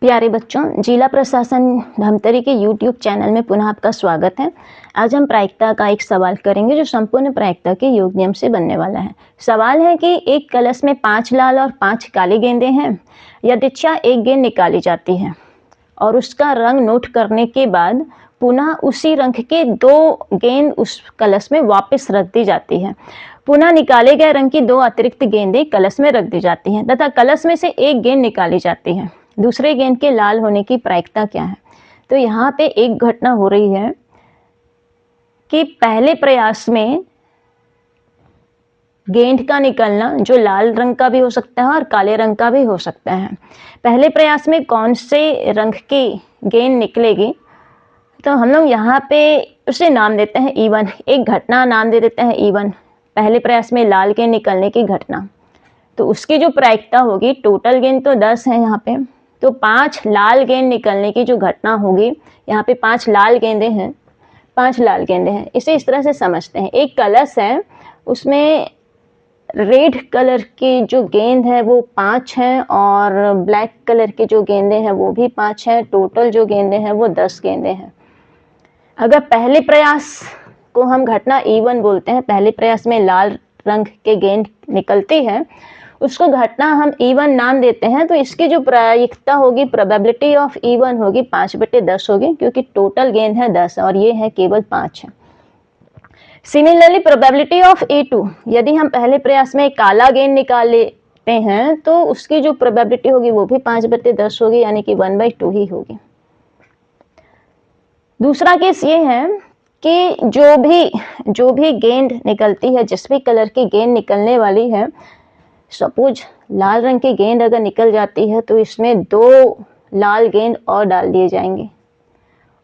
प्यारे बच्चों, जिला प्रशासन धमतरी के YouTube चैनल में पुनः आपका स्वागत है। आज हम प्रायिकता का एक सवाल करेंगे जो संपूर्ण प्रायिकता के योग नियम से बनने वाला है। सवाल है कि एक कलश में 5 लाल और 5 काली गेंदें हैं। यदृच्छा एक गेंद निकाली जाती है और उसका रंग नोट करने के बाद पुनः उसी रंग के 2 गेंद उस कलश में वापस रख दी जाती है। पुनः निकाले गए रंग की 2 अतिरिक्त गेंदें कलश में रख दी जाती हैं तथा कलश में से एक गेंद निकाली जाती है। दूसरे गेंद के लाल होने की प्रायिकता क्या है? तो यहाँ पे एक घटना हो रही है कि पहले प्रयास में गेंद का निकलना जो लाल रंग का भी हो सकता है और काले रंग का भी हो सकता है। पहले प्रयास में कौन से रंग की गेंद निकलेगी, तो हम लोग यहाँ पे उसे नाम देते हैं E1। एक घटना नाम दे देते हैं E1, पहले प्रयास में लाल गेंद निकलने की घटना। तो उसकी जो प्रायिकता होगी, टोटल गेंद तो 10 है यहाँ पे, तो 5 लाल गेंद निकलने की जो घटना होगी, यहाँ पे 5 लाल गेंदें हैं, 5 लाल गेंदें हैं। इसे इस तरह से समझते हैं, एक कलश है, उसमें रेड कलर की जो गेंद है वो 5 हैं और ब्लैक कलर की जो गेंदें हैं वो भी 5 हैं। टोटल जो गेंदें हैं वो 10 गेंदें हैं। अगर पहले प्रयास को हम घटना E1 बोलते हैं, पहले प्रयास में लाल रंग के गेंद निकलती है, उसको घटना हम E1 नाम देते हैं। तो इसकी जो प्रायिकता होगी, प्रोबेबिलिटी ऑफ E1 होगी 5/10 होगी, क्योंकि टोटल गेंद है 10 और ये है केवल 5 है। सिमिलरली प्रोबेबिलिटी ऑफ E2, यदि हम पहले प्रयास में काला गेंद निकाल लेते हैं तो उसकी जो प्रोबेबिलिटी होगी वो भी 5/10 होगी, यानी कि 1/2 ही होगी। दूसरा केस ये है कि जो भी गेंद निकलती है, जिस भी कलर की गेंद निकलने वाली है, सपोज लाल रंग की गेंद अगर निकल जाती है तो इसमें 2 लाल गेंद और डाल दिए जाएंगे।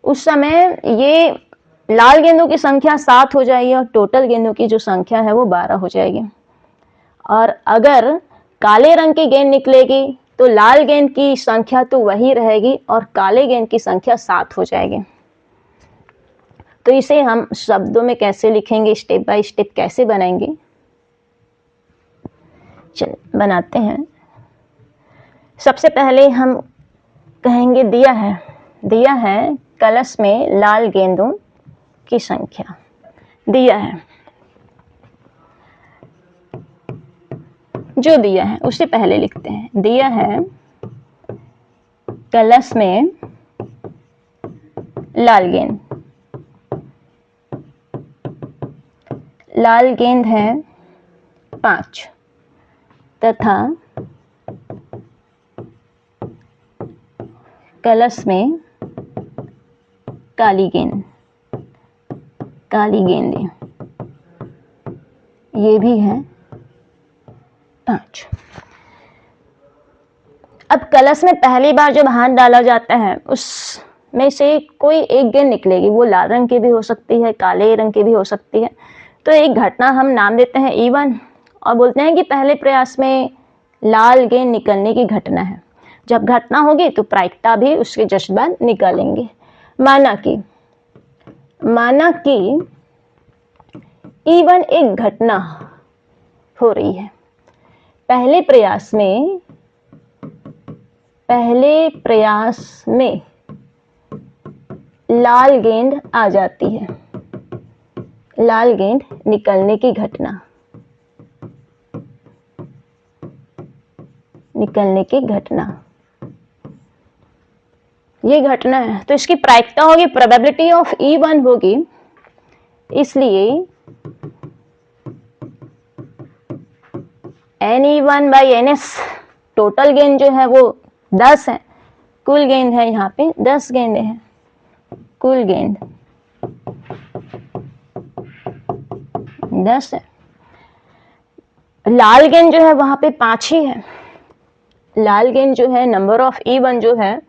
उस समय ये लाल गेंदों की संख्या 7 हो जाएगी और टोटल गेंदों की जो संख्या है वो 12 हो जाएगी। और अगर काले रंग की गेंद निकलेगी तो लाल गेंद की संख्या तो वही रहेगी और काले गेंद की संख्या 7 हो जाएगी। तो इसे हम शब्दों में कैसे लिखेंगे, स्टेप बाय स्टेप कैसे बनाएंगे, चलिए बनाते हैं। सबसे पहले हम कहेंगे दिया है कलश में लाल गेंदों की संख्या दिया है। जो दिया है उसे पहले लिखते हैं। दिया है कलश में लाल गेंद है 5 तथा कलश में काली गेंदें ये भी है 5। अब कलश में पहली बार जब हाथ डाला जाता है उसमें से कोई एक गेंद निकलेगी, वो लाल रंग की भी हो सकती है, काले रंग की भी हो सकती है। तो एक घटना हम नाम देते हैं E1 और बोलते हैं कि पहले प्रयास में लाल गेंद निकलने की घटना है। जब घटना होगी तो प्रायिकता भी उसके जस्ट बाद निकालेंगे। माना कि E1 एक घटना हो रही है। पहले प्रयास में लाल गेंद आ जाती है, लाल गेंद निकलने की घटना ये घटना है। तो इसकी प्रायिकता होगी, प्रोबेबिलिटी ऑफ E1 होगी, इसलिए NE1/NS, टोटल गेंद जो है वो 10 है, कुल गेंद है यहाँ पे 10 गेंदें हैं, कुल गेंद 10 है। लाल गेंद जो है वहां पे 5 ही है, लाल गेंद जो है नंबर ऑफ E1 जो है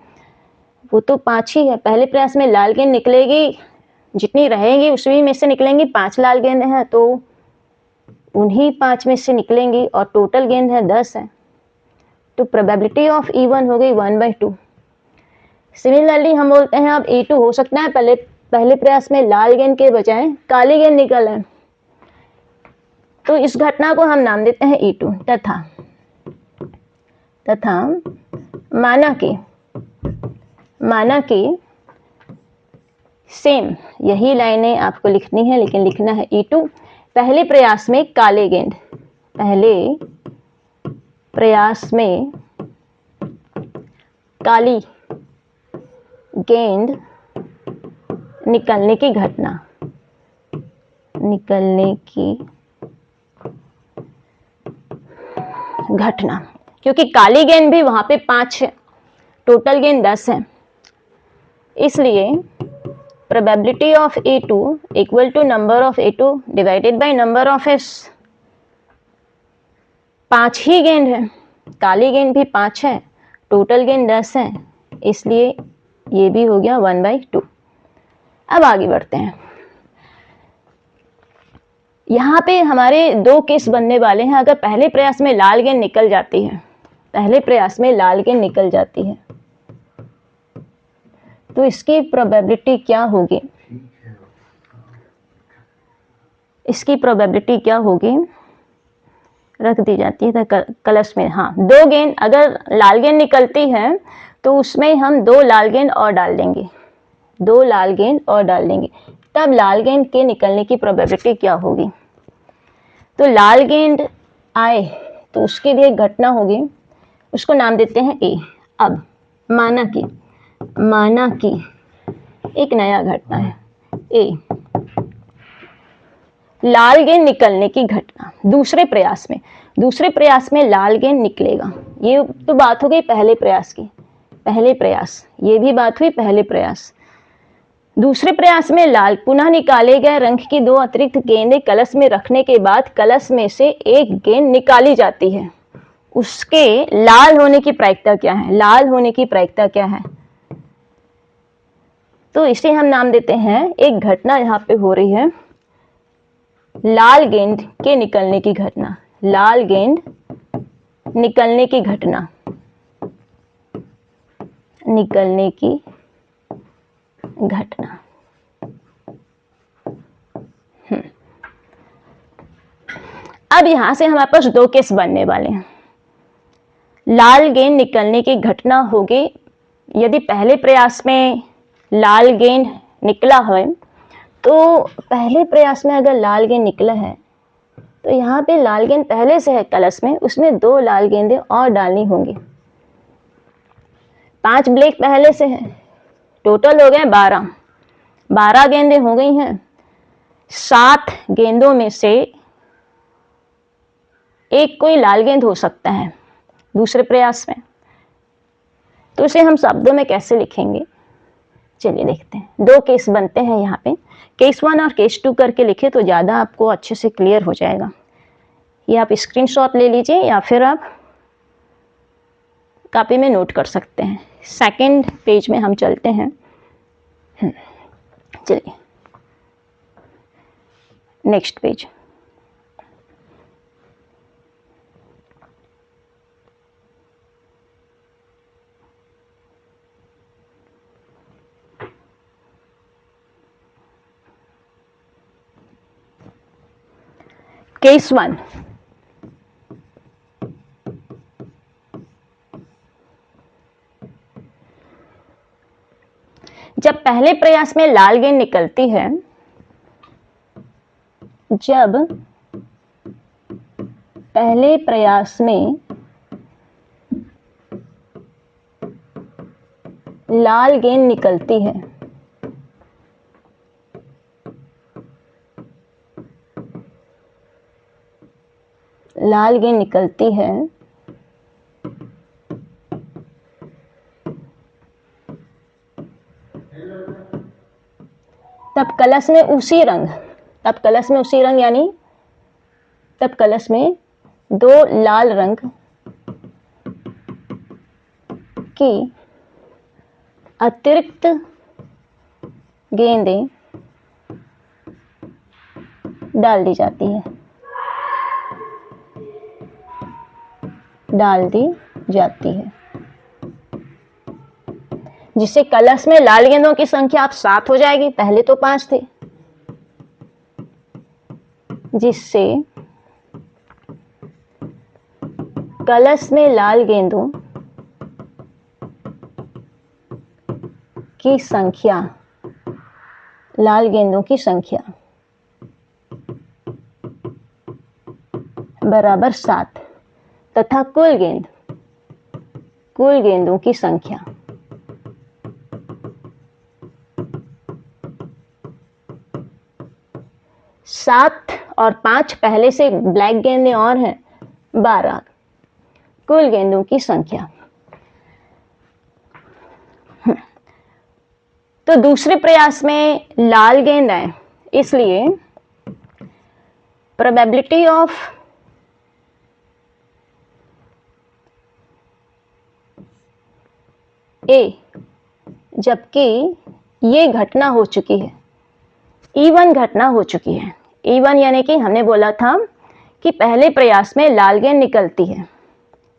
वो तो 5 ही है। पहले प्रयास में लाल गेंद निकलेगी, जितनी रहेगी उसी में से निकलेंगी। 5 लाल गेंद हैं तो उन्हीं 5 में से निकलेंगी और टोटल गेंद है 10 है। तो प्रोबेबिलिटी ऑफ E1 हो गई 1/2। सिमिलरली हम बोलते हैं अब E2 हो सकता है पहले प्रयास में लाल गेंद के बजाय काली गेंद निकल है, तो इस घटना को हम नाम देते हैं E2 तथा माना कि माना कि सेम यही लाइनें आपको लिखनी है, लेकिन लिखना है E2। पहले प्रयास में काले गेंद, पहले प्रयास में काली गेंद निकलने की घटना, निकलने की घटना, क्योंकि काली गेंद भी वहां पे 5 है, टोटल गेंद 10 है, इसलिए probability of A2 equal to number of A2 divided by number of S। 5 ही गेंद है, काली गेंद भी 5 है, टोटल गेंद 10 है, इसलिए ये भी हो गया 1/2। अब आगे बढ़ते हैं। यहाँ पे हमारे 2 केस बनने वाले हैं। अगर पहले प्रयास में लाल गेंद निकल जाती है, पहले प्रयास में लाल गेंद निकल जाती है, तो इसकी प्रोबेबिलिटी क्या होगी? इसकी प्रोबेबिलिटी क्या होगी? रख दी जाती है कलश में। हाँ, 2 गेंद, अगर लाल गेंद निकलती है तो उसमें हम 2 लाल गेंद और डाल देंगे, 2 लाल गेंद और डाल देंगे, तब लाल गेंद के निकलने की प्रोबेबिलिटी क्या होगी? तो लाल गेंद आए तो उसके लिए एक घटना होगी, उसको नाम देते हैं A। अब माना कि एक नया घटना है A, लाल गेंद निकलने की घटना दूसरे प्रयास में लाल गेंद निकलेगा। ये तो बात हो गई पहले प्रयास की, पहले प्रयास, ये भी बात हुई पहले प्रयास। दूसरे प्रयास में लाल पुनः निकाले गए रंग की 2 अतिरिक्त गेंदें कलश में रखने के बाद कलश में से एक गेंद निकाली जाती है, उसके लाल होने की प्रायिकता क्या है? लाल होने की प्रायिकता क्या है? तो इसे हम नाम देते हैं, एक घटना यहाँ पे हो रही है, लाल गेंद के निकलने की घटना, लाल गेंद निकलने की घटना, निकलने की घटना। अब यहां से हमारे पास 2 केस बनने वाले हैं। लाल गेंद निकलने की घटना होगी यदि पहले प्रयास में लाल गेंद निकला है, तो पहले प्रयास में अगर लाल गेंद निकला है तो यहाँ पे लाल गेंद पहले से है कलश में, उसमें 2 लाल गेंदें और डालनी होंगी। 5 ब्लैक पहले से है, टोटल हो गए 12 गेंदें हो गई हैं। 7 गेंदों में से एक कोई लाल गेंद हो सकता है दूसरे प्रयास में, तो इसे हम शब्दों में कैसे लिखेंगे? चलिए देखते हैं। 2 केस बनते हैं यहाँ पे, केस 1 और केस 2 करके लिखे तो ज़्यादा आपको अच्छे से क्लियर हो जाएगा। ये आप स्क्रीनशॉट ले लीजिए या फिर आप कॉपी में नोट कर सकते हैं। सेकंड पेज में हम चलते हैं। चलिए नेक्स्ट पेज। केस 1, जब पहले प्रयास में लाल गेंद निकलती है, जब पहले प्रयास में लाल गेंद निकलती है, लाल गेंद निकलती है, तब कलश में उसी रंग, यानी तब कलश में 2 लाल रंग की अतिरिक्त गेंदें डाल दी जाती है, जिससे कलश में लाल गेंदों की संख्या अब 7 हो जाएगी, पहले तो 5 थे, जिससे कलश में लाल गेंदों की संख्या, लाल गेंदों की संख्या बराबर 7 तथा कुल गेंदों की संख्या सात और 5 पहले से ब्लैक गेंदें और हैं 12, कुल गेंदों की संख्या। तो दूसरे प्रयास में लाल गेंद है, इसलिए प्रोबेबिलिटी ऑफ ए, जबकि ये घटना हो चुकी है, E1 घटना हो चुकी है। E1 यानी कि हमने बोला था कि पहले प्रयास में लाल गेंद निकलती है।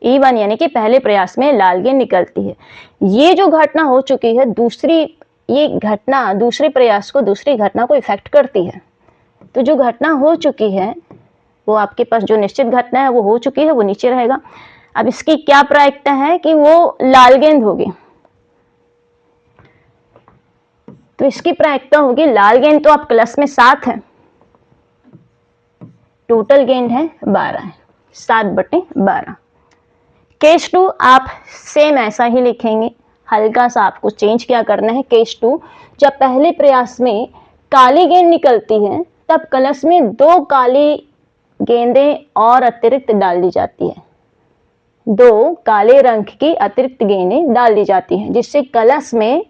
E1 यानी कि पहले प्रयास में लाल गेंद निकलती है। ये जो घटना हो चुकी है, ये घटना दूसरे प्रयास को, दूसरी घटना को इफेक्ट करती है। तो जो घटना हो चुकी है वो आपके पास जो निश्चित घटना है वो हो चुकी है, वो नीचे रहेगा। अब इसकी क्या प्रायिकता है कि वो लाल गेंद होगी, तो इसकी प्रायिकता होगी लाल गेंद, तो आप क्लस में 7 है, टोटल गेंद है 12 है, 7/12। केस 2 आप सेम ऐसा ही लिखेंगे, हल्का सा आपको चेंज क्या करना है। केस 2, जब पहले प्रयास में काली गेंद निकलती है तब कलश में 2 काली गेंदें और अतिरिक्त डाल दी जाती है, 2 काले रंग की अतिरिक्त गेंदें डाल दी जाती हैं, जिससे कलश में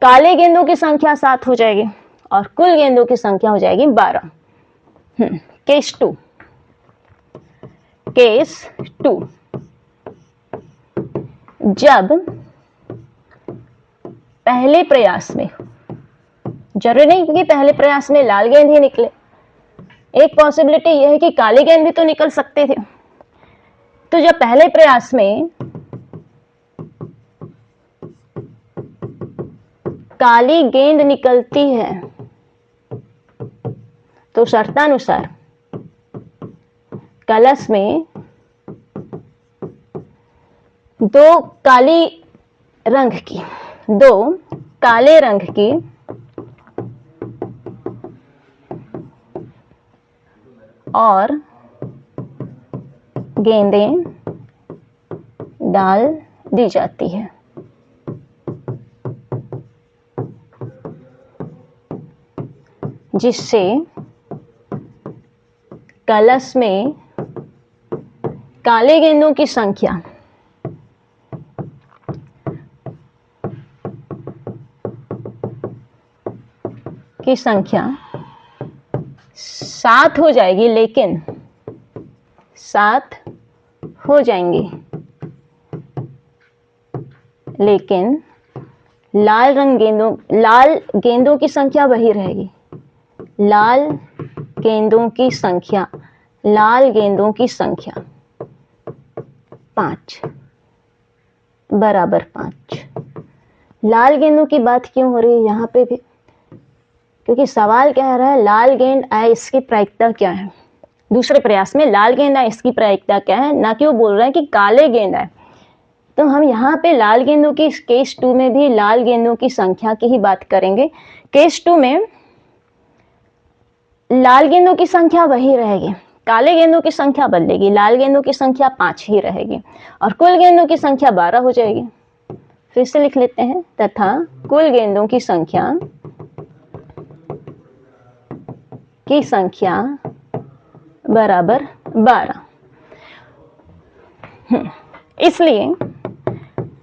काले गेंदों की संख्या 7 हो जाएगी और कुल गेंदों की संख्या हो जाएगी 12। केस 2, जब पहले प्रयास में, जरूरी नहीं क्योंकि पहले प्रयास में लाल गेंद ही निकले, एक पॉसिबिलिटी यह है कि काले गेंद भी तो निकल सकते थे। तो जब पहले प्रयास में काली गेंद निकलती है तो शर्तानुसार कलश में 2 काले रंग की और गेंदें डाल दी जाती है, जिससे कलश में काले गेंदों की संख्या की संख्या 7 हो जाएगी, लेकिन 7 हो जाएंगी, लेकिन लाल गेंदों की संख्या वही रहेगी। लाल गेंदों की संख्या 5 बराबर 5। लाल गेंदों की बात क्यों हो रही है यहाँ पे भी? क्योंकि सवाल कह रहा है लाल गेंद आए, इसकी प्रायिकता क्या है। दूसरे प्रयास में लाल गेंद आए, इसकी प्रायिकता क्या है, ना कि वो बोल रहा है कि काले गेंद आए। तो हम यहाँ पे लाल गेंदों की, केस 2 में भी लाल गेंदों की संख्या की ही बात करेंगे। केस 2 में लाल गेंदों की संख्या वही रहेगी, काले गेंदों की संख्या बदलेगी। लाल गेंदों की संख्या 5 ही रहेगी और कुल गेंदों की संख्या 12 हो जाएगी। फिर से लिख लेते हैं, तथा कुल गेंदों की संख्या बराबर 12। इसलिए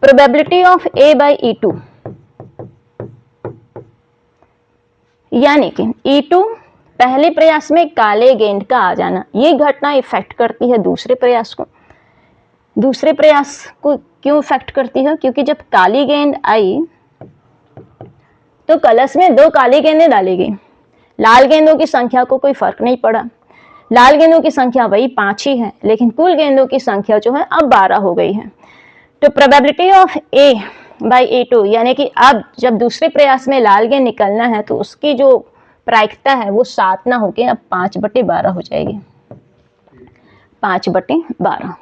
probability of A by E2, यानी कि E2 पहले प्रयास में काले गेंद का आ जाना, ये घटना इफेक्ट करती है दूसरे प्रयास को। दूसरे प्रयास को क्यों इफेक्ट करती है? क्योंकि जब काली गेंद आई तो कलश में 2 काली गेंदें डाली गई, लाल गेंदों की संख्या को कोई फर्क नहीं पड़ा। लाल गेंदों की संख्या वही 5 ही है, लेकिन कुल गेंदों की संख्या जो है अब 12 हो गई है। तो probability of A by A2, यानी कि अब जब दूसरे प्रयास में लाल गेंद निकलना है तो उसकी जो प्रायिकता है वो 7 ना होके अब 5/12 हो जाएगी, 5/12।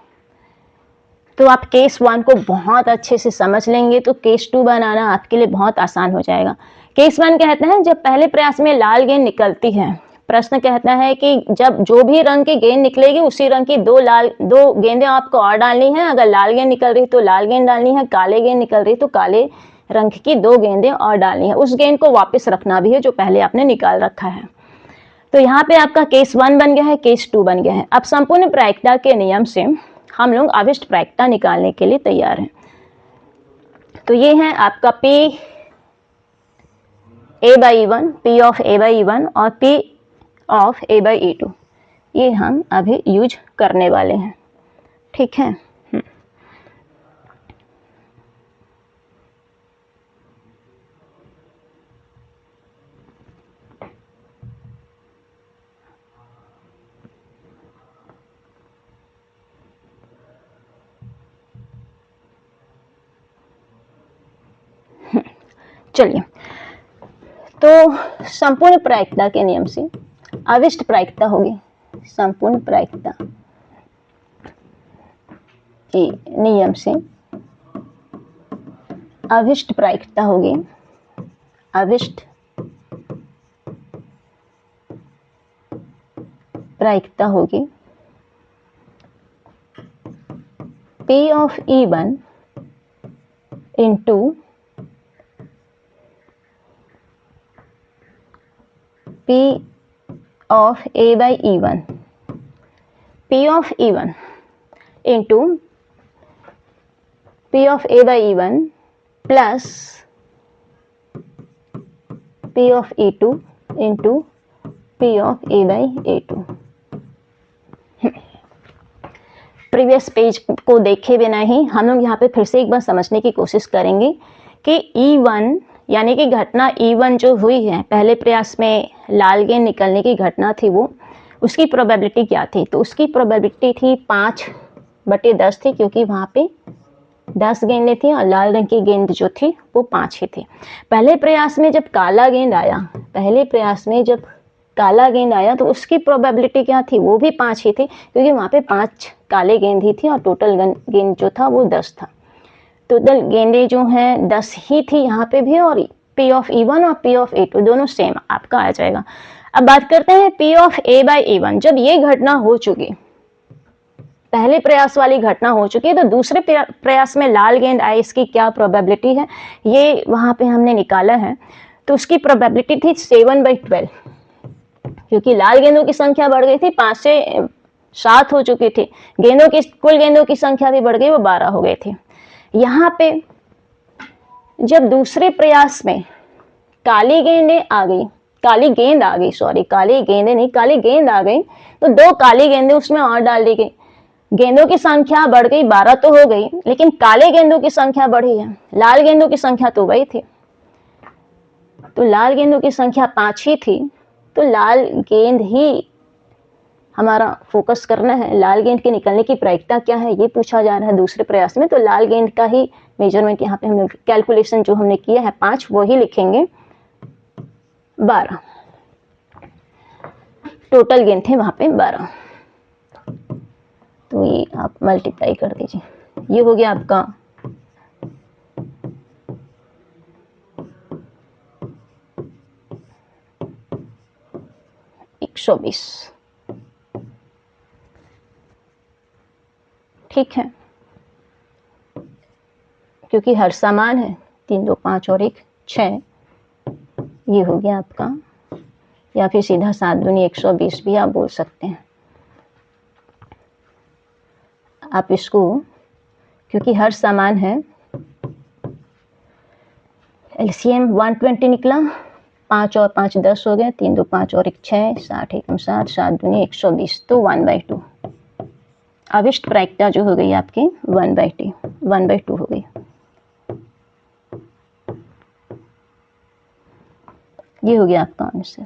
तो आप केस 1 को बहुत अच्छे से समझ लेंगे तो केस 2 बनाना आपके लिए बहुत आसान हो जाएगा। केस 1 कहते हैं जब पहले प्रयास में लाल गेंद निकलती है, प्रश्न कहता है कि जब जो भी रंग की गेंद निकलेगी उसी रंग की दो गेंदें आपको और डालनी है। अगर लाल गेंद निकल रही तो लाल गेंद डालनी है, काले गेंद निकल रही तो काले रंग की 2 गेंदें और डालनी है। उस गेंद को वापस रखना भी है जो पहले आपने निकाल रखा है। तो यहाँ पे आपका केस 1 बन गया है, केस 2 बन गया है। अब संपूर्ण प्रायिकता के नियम से हम लोग अविष्ट प्रायिकता निकालने के लिए तैयार हैं। तो ये है आपका P A/E1, P of A/E1 और P ऑफ A/E2, ये हम अभी यूज करने वाले हैं। ठीक है। चलिए, तो संपूर्ण प्रायिकता के नियम से अविष्ट प्रायिकता होगी। संपूर्ण प्रायिकता के नियम से अविष्ट प्रायिकता होगी। अविष्ट प्रायिकता होगी P of E1 into P of A/E1, P of E1 into P of A/E1 plus P of E2 into P of A/E2। Previous page को देखे बिना ही हम लोग यहाँ पे फिर से एक बार समझने की कोशिश करेंगे कि E1 यानी कि घटना E1 जो हुई है, पहले प्रयास में लाल गेंद निकलने की घटना थी, वो उसकी प्रोबेबिलिटी क्या थी। तो उसकी प्रोबेबिलिटी थी 5/10 थी, क्योंकि वहाँ पे 10 गेंदें थी और लाल रंग की गेंद जो थी वो 5 ही थी। पहले प्रयास में जब काला गेंद आया, तो उसकी प्रोबेबिलिटी क्या थी, वो भी 5 ही थी, क्योंकि वहाँ पे 5 काले गेंद ही थी और टोटल गेंद जो था वो 10 था। टोटल गेंदें जो हैं 10 ही थी यहाँ पे भी, और P ऑफ E1 और P ऑफ A2 दोनों सेम आपका आ जाएगा। अब बात करते हैं P ऑफ A/E1। जब ये घटना हो चुकी, पहले प्रयास वाली घटना हो चुकी है, तो दूसरे प्रयास में लाल गेंद आए, इसकी क्या प्रोबेबिलिटी है ये वहाँ पे हमने निकाला है। तो उसकी प्रोबेबिलिटी थी 7/12, क्योंकि लाल गेंदों की संख्या बढ़ गई थी, 5 से 7 हो चुकी थी। कुल गेंदों की संख्या भी बढ़ गई, वो 12 हो गए थे। यहाँ पे जब दूसरे प्रयास में काली गेंद आ गई, तो 2 काली गेंदें उसमें और डाल दी गई। गेंदों की संख्या बढ़ गई, 12 तो हो गई, लेकिन काले गेंदों की संख्या बढ़ी है। लाल गेंदों की संख्या तो वही थी, तो लाल गेंदों की संख्या 5 ही थी, तो लाल गेंद ही हमारा फोकस करना है। लाल गेंद के निकलने की प्रायिकता क्या है ये पूछा जा रहा है दूसरे प्रयास में, तो लाल गेंद का ही मेजरमेंट यहाँ पे हमने कैलकुलेशन जो हमने किया है 5, वो ही लिखेंगे। 12 टोटल गेंद थे वहां पे 12, तो ये आप मल्टीप्लाई कर दीजिए। ये हो गया आपका 120। ठीक है, क्योंकि हर समान है, 3 2 5 और 1 6, ये हो गया आपका, या फिर सीधा 7 दूनी 120 भी आप बोल सकते हैं। आप इसको, क्योंकि हर समान है, एलसीएम 120 निकला, 5 और 5 10 हो गए, 3 2 5 और 1 6, 60 एकम 60, 7 दूनी 120, तो 1/2 अविष्ट प्रायिकता जो हो गई आपकी 1/2 हो गई। ये हो गया आपका आंसर।